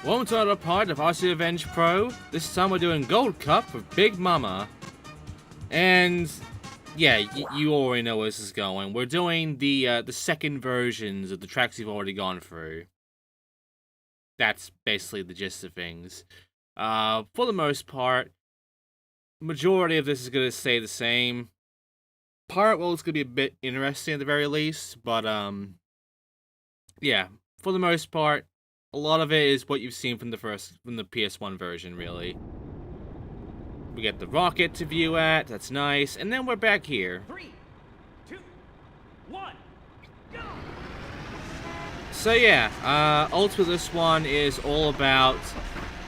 Welcome to another part of RC Revenge Pro. This time we're doing Gold Cup with Big Mama. And yeah, you already know where this is going. We're doing the second versions of the tracks you've already gone through. That's basically the gist of things. For the most part, majority of this is going to stay the same. Part, well, it's going to be a bit interesting at the very least, but yeah, for the most part, a lot of it is what you've seen from the PS1 version, really. We get the rocket to view at, that's nice, and then we're back here. 3, 2, 1, go! So yeah, ultimately this one is all about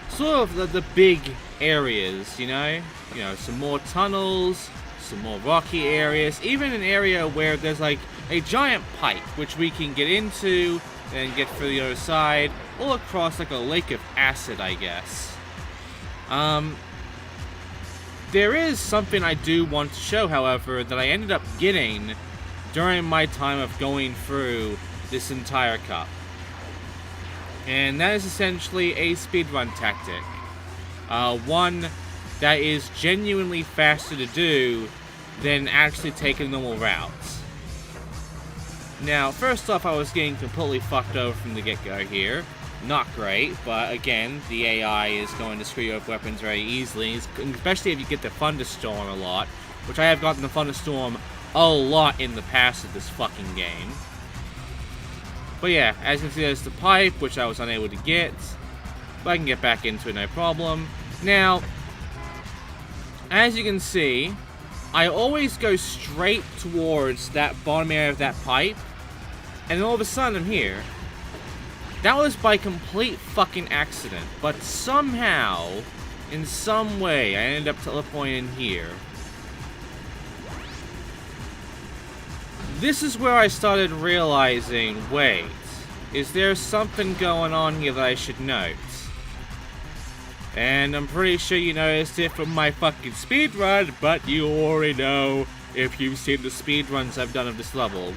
sort of the big areas, you know? You know, some more tunnels, some more rocky areas, even an area where there's like a giant pipe, which we can get into and get through the other side, all across like a lake of acid, I guess. There is something I do want to show, however, that I ended up getting during my time of going through this entire cup. And that is essentially a speedrun tactic. One that is genuinely faster to do than actually taking normal routes. Now, first off, I was getting completely fucked over from the get-go here. Not great, but again, the AI is going to screw you up weapons very easily, especially if you get the Thunderstorm a lot, which I have gotten the Thunderstorm a lot in the past of this fucking game. But yeah, as you can see, there's the pipe, which I was unable to get, but I can get back into it, no problem. Now, as you can see, I always go straight towards that bottom area of that pipe, and then all of a sudden I'm here. That was by complete fucking accident, but somehow, in some way, I ended up teleporting in here. This is where I started realizing, wait, is there something going on here that I should note? And I'm pretty sure you noticed it from my fucking speedrun, but you already know if you've seen the speedruns I've done of this level.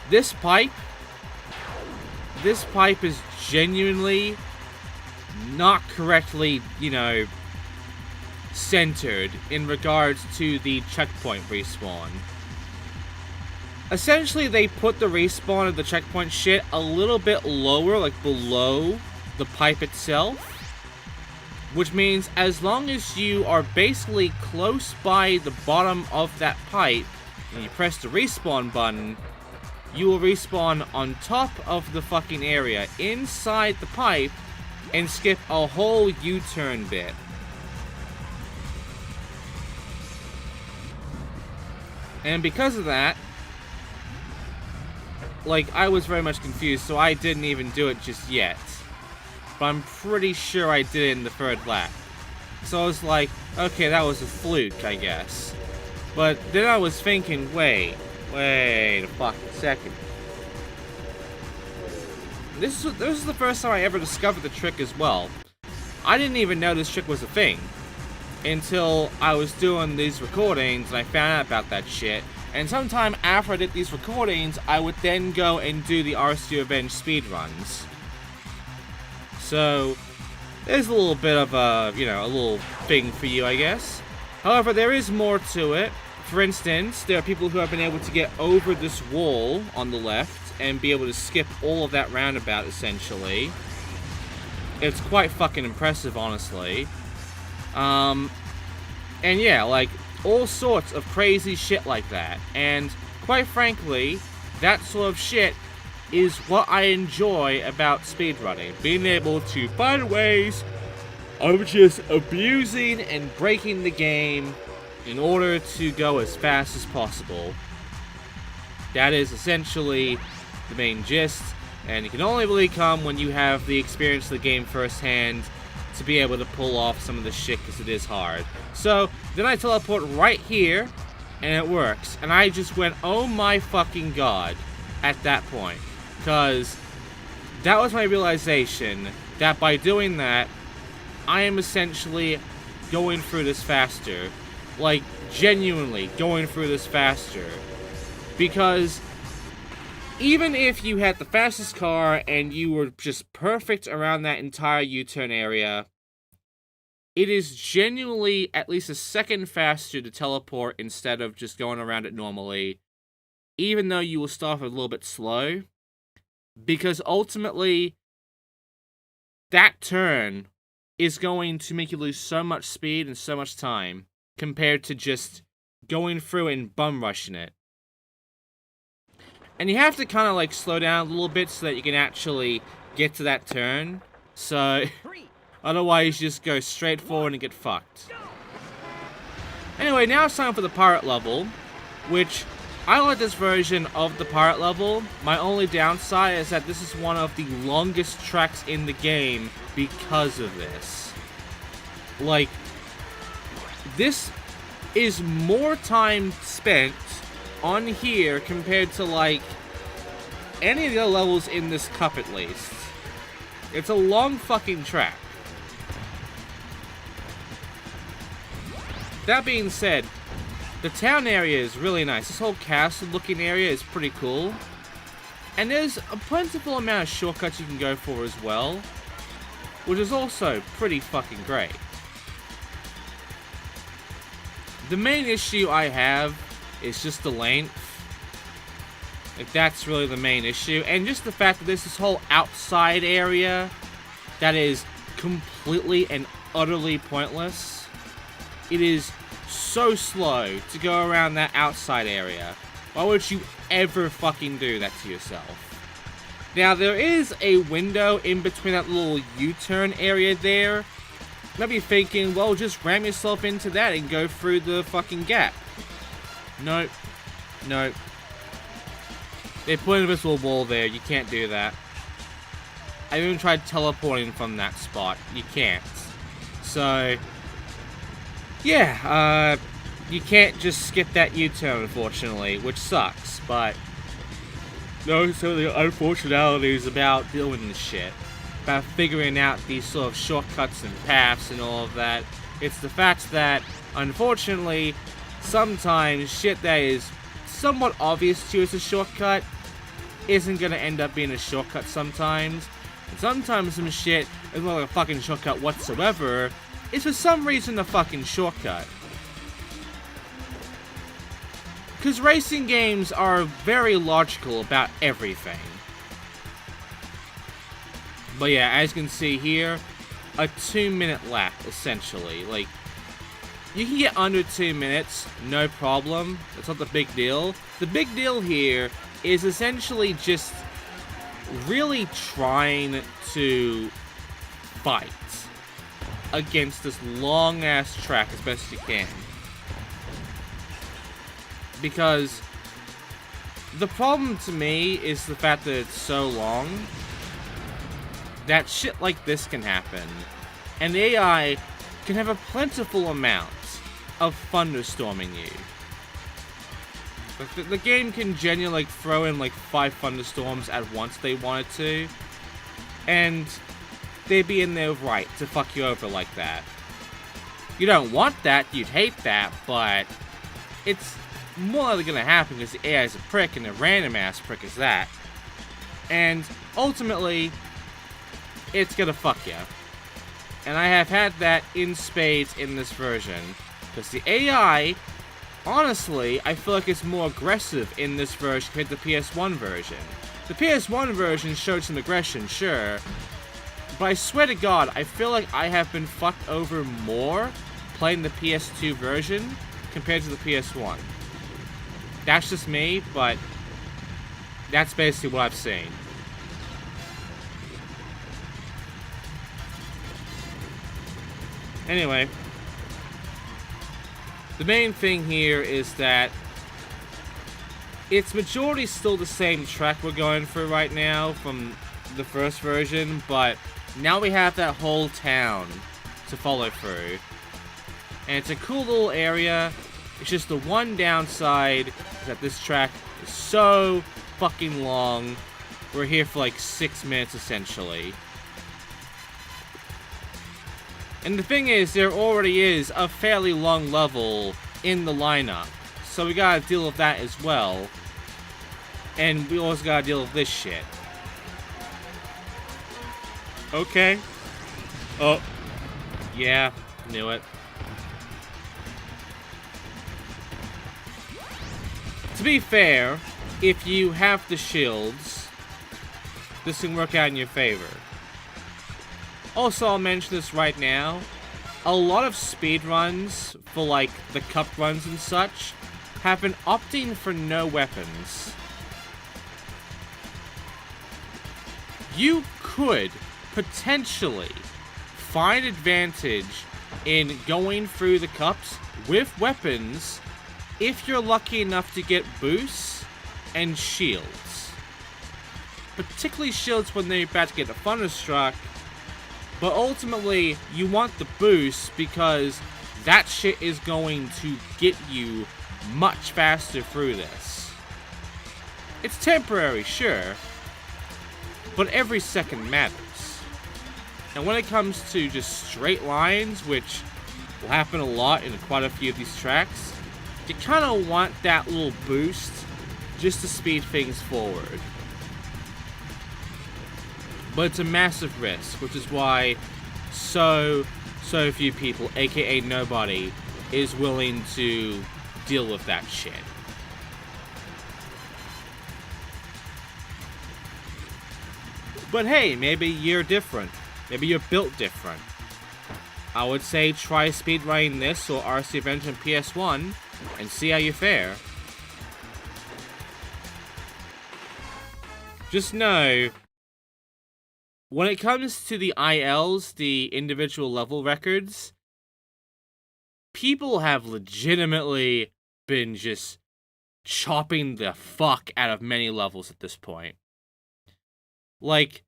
This pipe is genuinely not correctly, you know, centered in regards to the checkpoint respawn. Essentially, they put the respawn of the checkpoint shit a little bit lower, like below the pipe itself, which means as long as you are basically close by the bottom of that pipe and you press the respawn button, you will respawn on top of the fucking area inside the pipe and skip a whole U-turn bit. And because of that, like, I was very much confused, so I didn't even do it just yet. But I'm pretty sure I did it in the third lap. So I was like, okay, that was a fluke, I guess. But then I was thinking, wait a fucking second. This is the first time I ever discovered the trick as well. I didn't even know this trick was a thing until I was doing these recordings and I found out about that shit. And sometime after I did these recordings, I would then go and do the RC Revenge speedruns. So, there's a little bit of a, you know, a little thing for you, I guess. However, there is more to it. For instance, there are people who have been able to get over this wall on the left and be able to skip all of that roundabout, essentially. It's quite fucking impressive, honestly. And yeah, like, all sorts of crazy shit like that. And, quite frankly, that sort of shit is what I enjoy about speedrunning. Being able to find ways of just abusing and breaking the game in order to go as fast as possible. That is essentially the main gist, and it can only really come when you have the experience of the game firsthand to be able to pull off some of the shit, because it is hard. So, then I teleport right here, and it works. And I just went, oh my fucking god, at that point. Because that was my realization that by doing that, I am essentially going through this faster. Like, genuinely going through this faster. Because even if you had the fastest car and you were just perfect around that entire U-turn area, it is genuinely at least a second faster to teleport instead of just going around it normally, even though you will start off a little bit slow, because ultimately, that turn is going to make you lose so much speed and so much time compared to just going through and bum rushing it. And you have to kind of like slow down a little bit so that you can actually get to that turn. So otherwise you just go straight forward and get fucked. Anyway, now it's time for the pirate level, which I like this version of the pirate level. My only downside is that this is one of the longest tracks in the game because of this. Like, this is more time spent on here compared to like any of the other levels in this cup at least. It's a long fucking track. That being said, the town area is really nice. This whole castle looking area is pretty cool. And there's a plentiful amount of shortcuts you can go for as well, which is also pretty fucking great. The main issue I have is just the length. Like, that's really the main issue. And just the fact that there's this whole outside area that is completely and utterly pointless. It is so slow to go around that outside area. Why would you ever fucking do that to yourself? Now, there is a window in between that little U-turn area there. You might be thinking, well, just ram yourself into that and go through the fucking gap. Nope. Nope. They put an invisible wall there. You can't do that. I even tried teleporting from that spot. You can't. So, yeah, you can't just skip that U-turn, unfortunately, which sucks, but those are the unfortunalities about dealing with this shit. About figuring out these sort of shortcuts and paths and all of that. It's the fact that, unfortunately, sometimes shit that is somewhat obvious to you as a shortcut isn't gonna end up being a shortcut sometimes. And sometimes some shit is not like a fucking shortcut whatsoever. It's for some reason a fucking shortcut. Because racing games are very logical about everything. But yeah, as you can see here, a 2-minute lap, essentially. Like, you can get under 2 minutes, no problem. That's not the big deal. The big deal here is essentially just really trying to fight against this long-ass track as best as you can. Because the problem to me is the fact that it's so long that shit like this can happen. And the AI can have a plentiful amount of thunderstorming you. The game can genuinely like throw in like 5 thunderstorms at once if they wanted to. And they'd be in there right to fuck you over like that. You don't want that, you'd hate that, but it's more likely gonna happen because the AI is a prick and a random ass prick is that. And ultimately, it's gonna fuck you. And I have had that in spades in this version. Because the AI, honestly, I feel like it's more aggressive in this version compared to the PS1 version. The PS1 version showed some aggression, sure. But I swear to God, I feel like I have been fucked over more playing the PS2 version compared to the PS1. That's just me, but that's basically what I've seen. Anyway, the main thing here is that it's majority still the same track we're going through right now from the first version, but now we have that whole town to follow through. And it's a cool little area. It's just the one downside is that this track is so fucking long. We're here for like 6 minutes essentially. And the thing is, there already is a fairly long level in the lineup, so we gotta deal with that as well. And we also gotta deal with this shit. Okay. Oh. Yeah, knew it. To be fair, if you have the shields, this can work out in your favor. Also, I'll mention this right now. A lot of speedruns for like the cup runs and such have been opting for no weapons. You could potentially find advantage in going through the cups with weapons if you're lucky enough to get boosts and shields. Particularly shields when they're about to get a thunderstruck, but ultimately you want the boost because that shit is going to get you much faster through this. It's temporary, sure, but every second matters. And when it comes to just straight lines, which will happen a lot in quite a few of these tracks, you kind of want that little boost just to speed things forward. But it's a massive risk, which is why so few people, aka nobody, is willing to deal with that shit. But hey, maybe you're different. Maybe you're built different. I would say try speedrunning this or RC Adventure on PS1 and see how you fare. Just know, when it comes to the ILs, the individual level records, people have legitimately been just chopping the fuck out of many levels at this point. Like,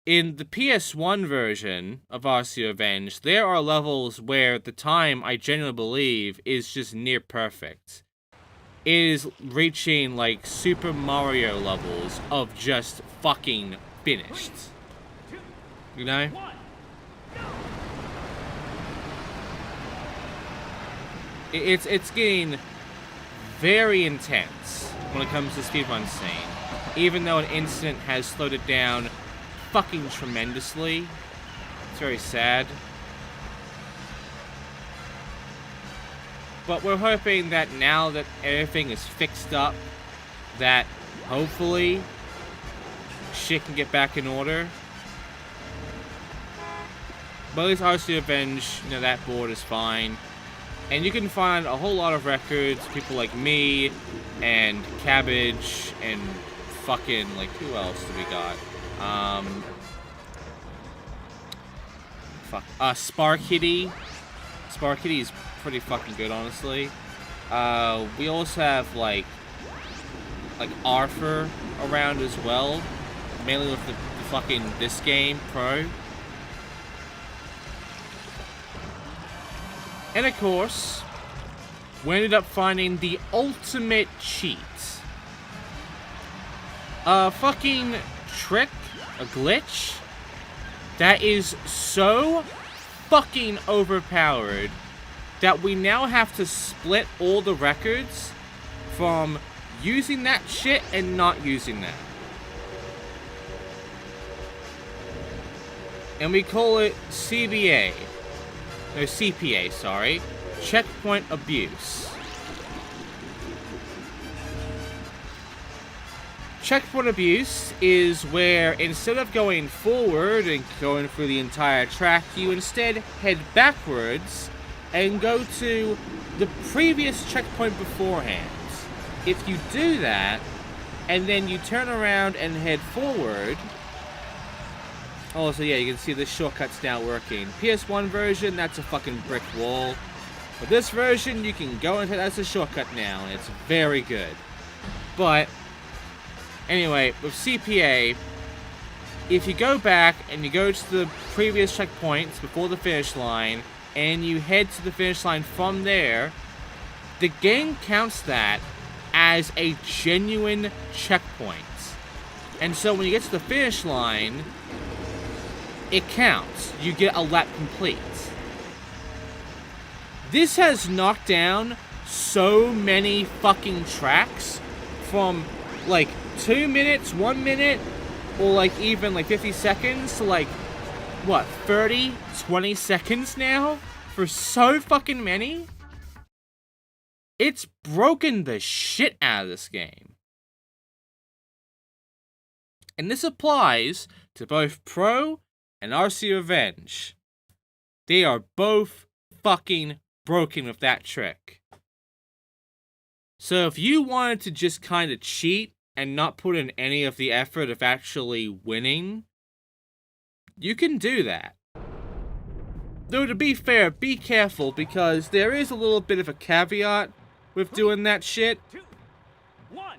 in the PS1 version of RC Revenge, there are levels where the time, I genuinely believe, is just near perfect. It is reaching, like, Super Mario levels of just fucking finished. You know? It's getting very intense when it comes to speedrun scene. Even though an incident has slowed it down fucking tremendously. It's very sad. But we're hoping that now that everything is fixed up, that hopefully shit can get back in order. But at least RC Revenge, you know, that board is fine. And you can find a whole lot of records, people like me, and Cabbage, and fucking, like, who else do we got? Sparkitty. Sparkitty is pretty fucking good, honestly. We also have, like Arthur around as well. Mainly with the fucking this game, Pro. And of course, we ended up finding the ultimate cheat. A fucking trick, a glitch, that is so fucking overpowered that we now have to split all the records from using that shit and not using that. And we call it CBA. No, CPA, sorry. Checkpoint abuse. Checkpoint abuse is where instead of going forward and going through the entire track, you instead head backwards and go to the previous checkpoint beforehand. If you do that, and then you turn around and head forward. Also, yeah, you can see the shortcut's now working. PS1 version, that's a fucking brick wall. But this version, you can go into that's a shortcut now, and it's very good. But anyway, with CPA, if you go back and you go to the previous checkpoints before the finish line, and you head to the finish line from there, the game counts that as a genuine checkpoint. And so when you get to the finish line, it counts. You get a lap complete. This has knocked down so many fucking tracks from, like, 2 minutes, 1 minute, or like even like 50 seconds to like, what, 30, 20 seconds now? For so fucking many? It's broken the shit out of this game. And this applies to both Pro and RC Revenge. They are both fucking broken with that trick. So if you wanted to just kind of cheat and not put in any of the effort of actually winning, you can do that. Though to be fair, be careful, because there is a little bit of a caveat with doing that shit. 2, 1,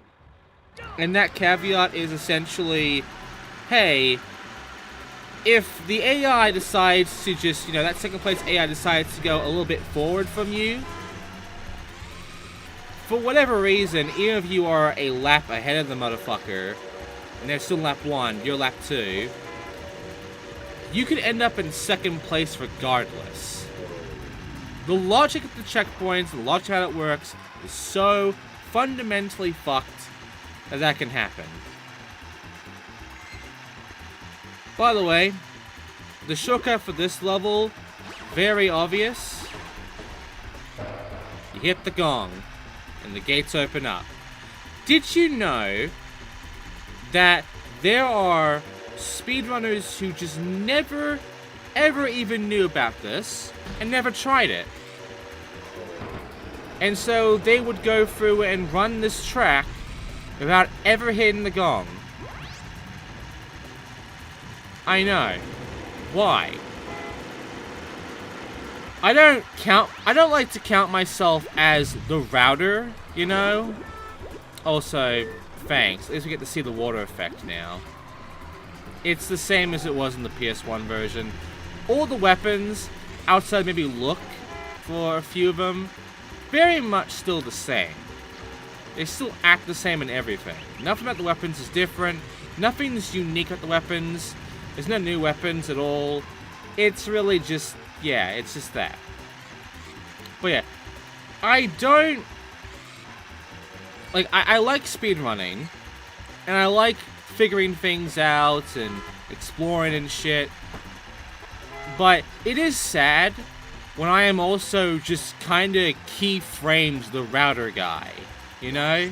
go! And that caveat is essentially, hey, if the AI decides to just, you know, that second place AI decides to go a little bit forward from you, for whatever reason, even if you are a lap ahead of the motherfucker, and they're still lap 1, you're lap 2, you could end up in second place regardless. The logic of the checkpoints, the logic of how it works, is so fundamentally fucked that can happen. By the way, the shortcut for this level, very obvious. You hit the gong, and the gates open up. Did you know that there are speedrunners who just never, ever even knew about this, and never tried it? And so they would go through and run this track without ever hitting the gong. I know. Why? I don't like to count myself as the router, you know? Also, thanks. At least we get to see the water effect now. It's the same as it was in the PS1 version. All the weapons, outside maybe look for a few of them, very much still the same. They still act the same in everything. Nothing about the weapons is different. Nothing is unique about the weapons. There's no new weapons at all. It's really just, yeah, it's just that. But yeah, I don't... Like, I like speedrunning, and I like figuring things out and exploring and shit. But it is sad when I am also just kind of keyframed the router guy, you know?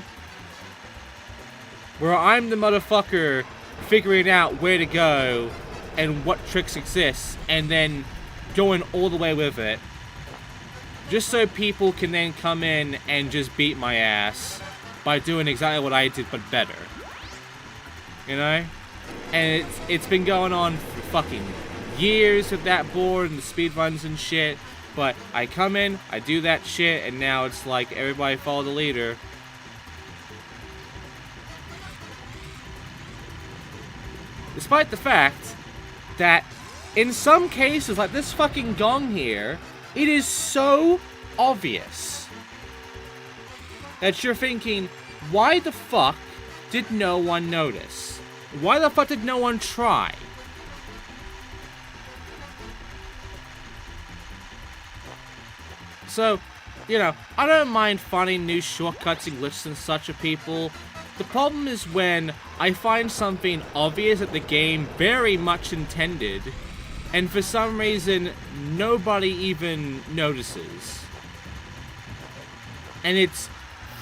Where I'm the motherfucker figuring out where to go and what tricks exist, and then going all the way with it, just so people can then come in and just beat my ass by doing exactly what I did, but better. You know? And it's been going on for fucking years with that board and the speedruns and shit, but I come in, I do that shit, and now it's like everybody follow the leader. Despite the fact that in some cases, like this fucking gong here, it is so obvious that you're thinking, why the fuck did no one notice? Why the fuck did no one try? So, you know, I don't mind finding new shortcuts and glitches and such of people. The problem is when I find something obvious that the game very much intended, and for some reason, nobody even notices. And it's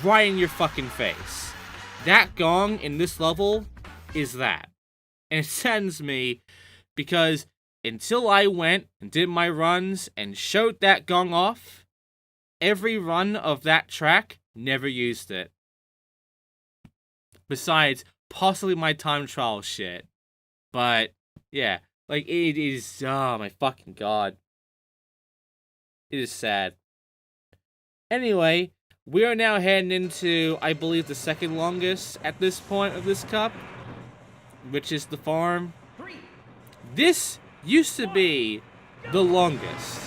right in your fucking face. That gong in this level is that. And it saddens me because until I went and did my runs and showed that gong off, every run of that track never used it. Besides, possibly my time trial shit. But, yeah. Like, it is... Oh, my fucking god. It is sad. Anyway, we are now heading into, I believe, the second longest at this point of this cup, which is the farm. 3. This used to be the longest.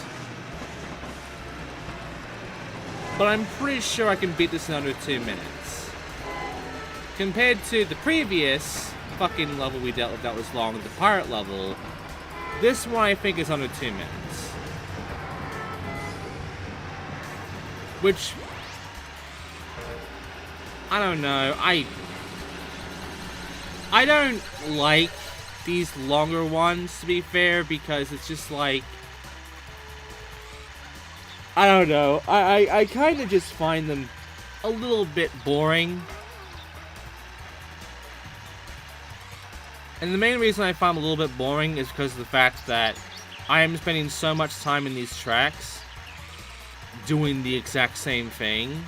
But I'm pretty sure I can beat this in under 2 minutes. Compared to the previous fucking level we dealt with that was long, the pirate level, this one I think is under 2 minutes. Which, I don't know, I don't like these longer ones, to be fair, because it's just like, I don't know. I kind of just find them a little bit boring. And the main reason I find them a little bit boring is because of the fact that I am spending so much time in these tracks doing the exact same thing,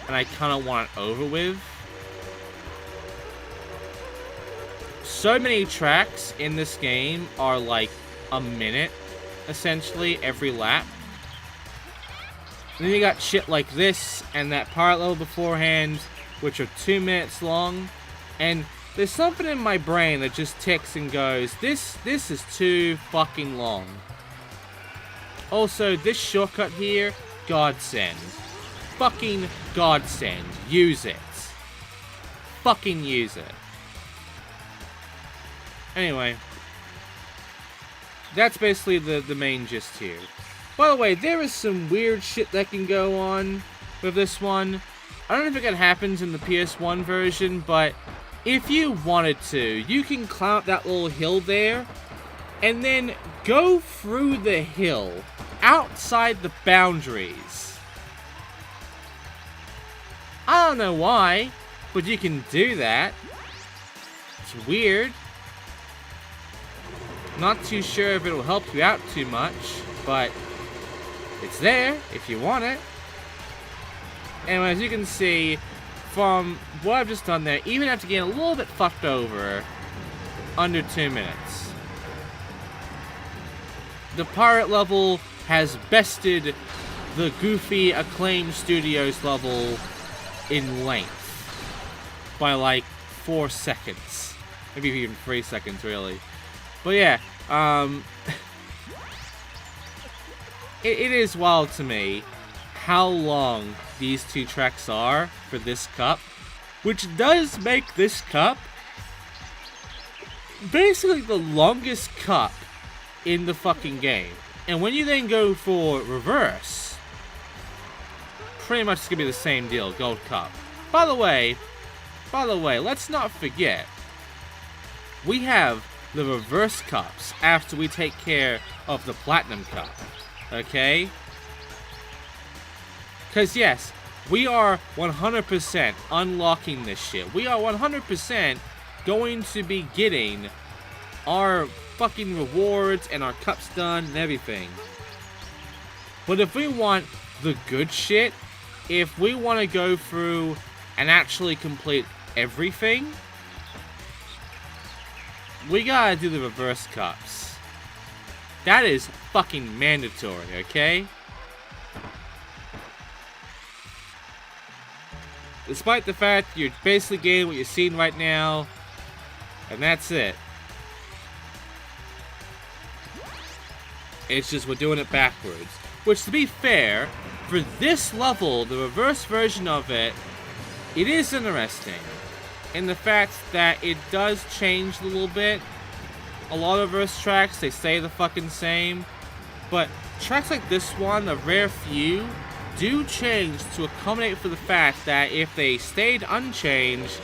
and I kind of want it over with. So many tracks in this game are like a minute, essentially, every lap. And then you got shit like this and that pirate level beforehand, which are 2 minutes long. And there's something in my brain that just ticks and goes, this is too fucking long. Also, this shortcut here, godsend. Fucking godsend. Use it. Fucking use it. Anyway, that's basically the main gist here. By the way, there is some weird shit that can go on with this one. I don't know if it happens in the PS1 version, but if you wanted to, you can climb up that little hill there, and then go through the hill, outside the boundaries. I don't know why, but you can do that. It's weird. Not too sure if it'll help you out too much, but it's there if you want it. Anyway, as you can see, from what I've just done there, even after getting a little bit fucked over, under 2 minutes. The pirate level has bested the Goofy Acclaim Studios level in length by like 4 seconds. Maybe even 3 seconds, really. But yeah, it is wild to me how long these 2 tracks are for this cup, which does make this cup basically the longest cup in the fucking game. And when you then go for reverse, pretty much it's gonna be the same deal, gold cup. By the way, let's not forget, we have the reverse cups after we take care of the platinum cup, okay? Because yes, we are 100% unlocking this shit. We are 100% going to be getting our fucking rewards and our cups done and everything. But if we want the good shit, if we want to go through and actually complete everything, we gotta do the reverse cups. That is fucking mandatory, okay? Despite the fact you're basically getting what you're seeing right now, and that's it. It's just we're doing it backwards. Which, to be fair, for this level, the reverse version of it, it is interesting. In the fact that it does change a little bit. A lot of reverse tracks, they stay the fucking same. But tracks like this one, a rare few, do change to accommodate for the fact that if they stayed unchanged,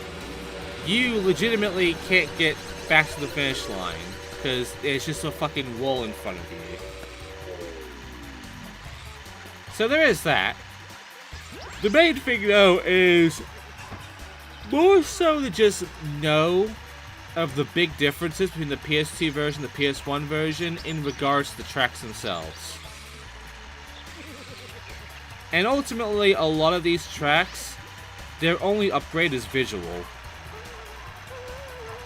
you legitimately can't get back to the finish line. Because it's just a fucking wall in front of you. So there is that. The main thing though is more so to just know of the big differences between the PS2 version and the PS1 version in regards to the tracks themselves. And ultimately, a lot of these tracks, their only upgrade is visual.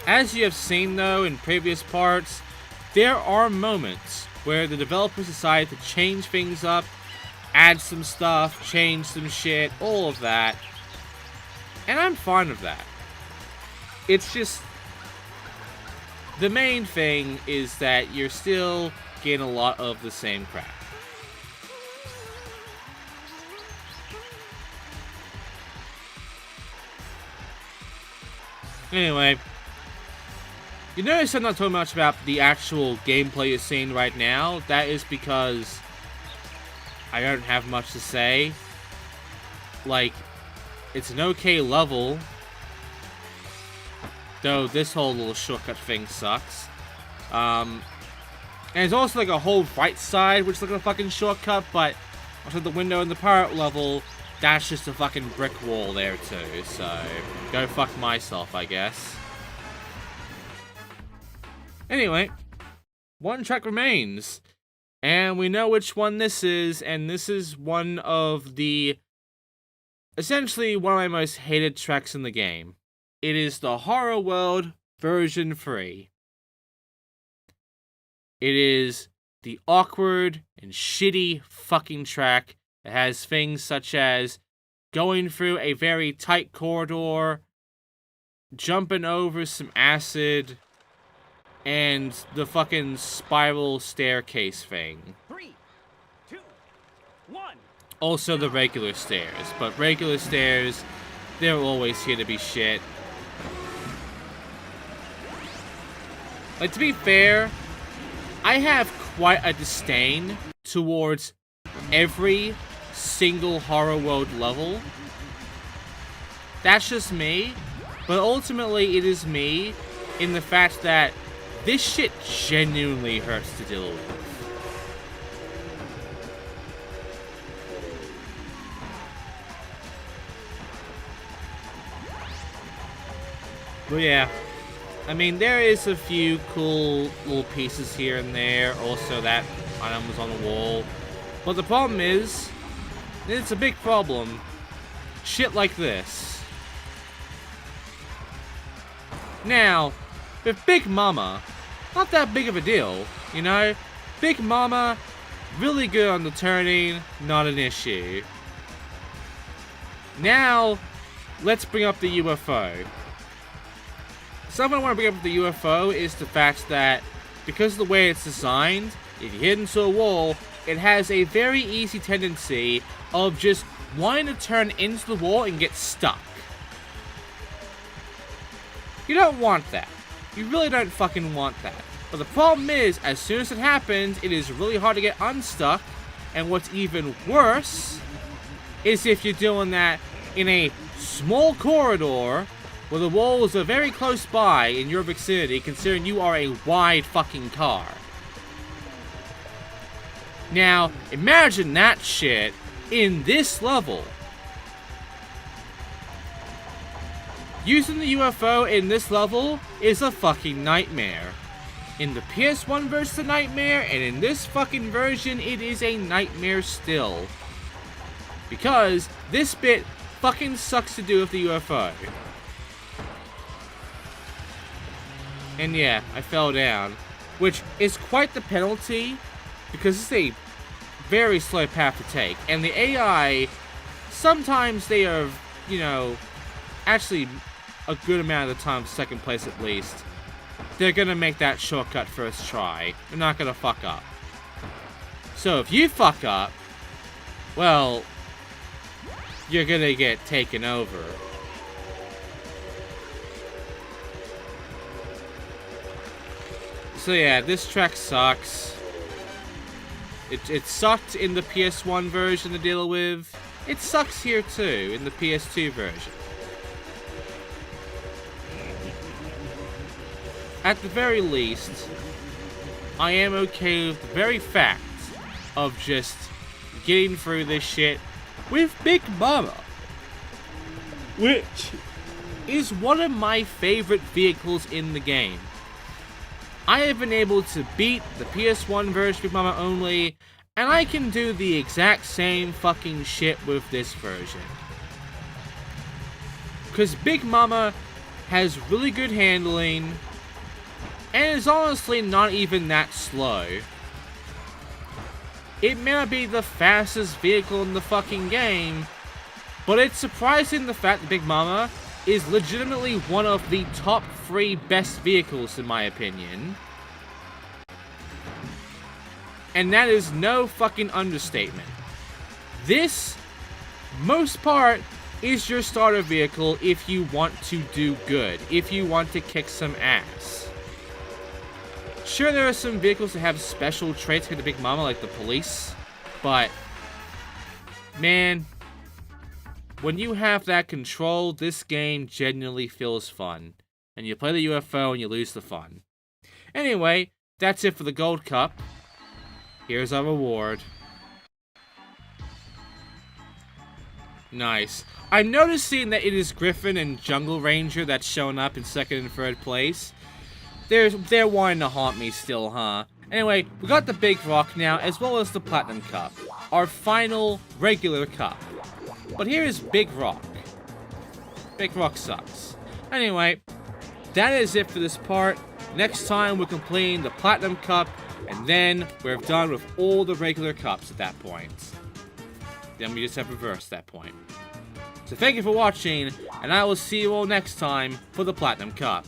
As you have seen though in previous parts, there are moments where the developers decide to change things up, add some stuff, change some shit, all of that. And I'm fine with that. It's just, the main thing is that you're still getting a lot of the same crap. Anyway, you notice I'm not talking much about the actual gameplay you're seeing right now. That is because I don't have much to say. Like, it's an okay level. Though this whole little shortcut thing sucks. And there's also like a whole right side, which looks like a fucking shortcut, but also the window in the pirate level, that's just a fucking brick wall there too, so go fuck myself, I guess. Anyway, one track remains, and we know which one this is, and this is one of the, essentially one of my most hated tracks in the game. It is the Horror World version 3. It is the awkward and shitty fucking track. It has things such as going through a very tight corridor, jumping over some acid, and the fucking spiral staircase thing. 3, 2, 1. Also the regular stairs, but regular stairs, they're always here to be shit. Like, to be fair, I have quite a disdain towards every single Horror World level. That's just me, but ultimately it is me in the fact that this shit genuinely hurts to deal with. But yeah, I mean, there is a few cool little pieces here and there. Also, that item was on the wall. But the problem is, it's a big problem. Shit like this. Now, with Big Mama, not that big of a deal, you know? Big Mama, really good on the turning, not an issue. Now, let's bring up the UFO. Something I want to bring up with the UFO is the fact that, because of the way it's designed, if you hit into a wall, it has a very easy tendency of just wanting to turn into the wall and get stuck. You don't want that. You really don't fucking want that. But the problem is, as soon as it happens, it is really hard to get unstuck, and what's even worse is if you're doing that in a small corridor where the walls are very close by in your vicinity, considering you are a wide fucking car. Now, imagine that shit in this level. Using the UFO in this level is a fucking nightmare. In the PS1 version, a nightmare, and in this fucking version, it is a nightmare still. Because this bit fucking sucks to do with the UFO. And yeah, I fell down. Which is quite the penalty, because it's a very slow path to take. And the AI, sometimes they are, you know, actually a good amount of the time, second place at least, they're gonna make that shortcut first try. They're not gonna fuck up. So if you fuck up, well, you're gonna get taken over. So yeah, this track sucks. It sucked in the PS1 version to deal with. It sucks here too, in the PS2 version. At the very least, I am okay with the very fact of just getting through this shit with Big Mama, which is one of my favorite vehicles in the game. I have been able to beat the PS1 version of Big Mama only, and I can do the exact same fucking shit with this version. Because Big Mama has really good handling, and is honestly not even that slow. It may not be the fastest vehicle in the fucking game, but it's surprising the fact that Big Mama is legitimately one of the top 3 best vehicles in my opinion. And that is no fucking understatement. This, most part, is your starter vehicle if you want to do good, if you want to kick some ass. Sure, there are some vehicles that have special traits for the Big Mama, like the police, but, man, when you have that control, this game genuinely feels fun. and you play the UFO and you lose the fun. Anyway, that's it for the Gold Cup. Here's our reward. Nice. I'm noticing that it is Griffin and Jungle Ranger that's showing up in 2nd and 3rd place. They're wanting to haunt me still, huh? Anyway, we got the Big Rock now, as well as the Platinum Cup. Our final regular cup. But here is Big Rock. Big Rock sucks. Anyway, that is it for this part. Next time we're completing the Platinum Cup, and then we're done with all the regular cups at that point. Then we just have reversed that point. So thank you for watching, and I will see you all next time for the Platinum Cup.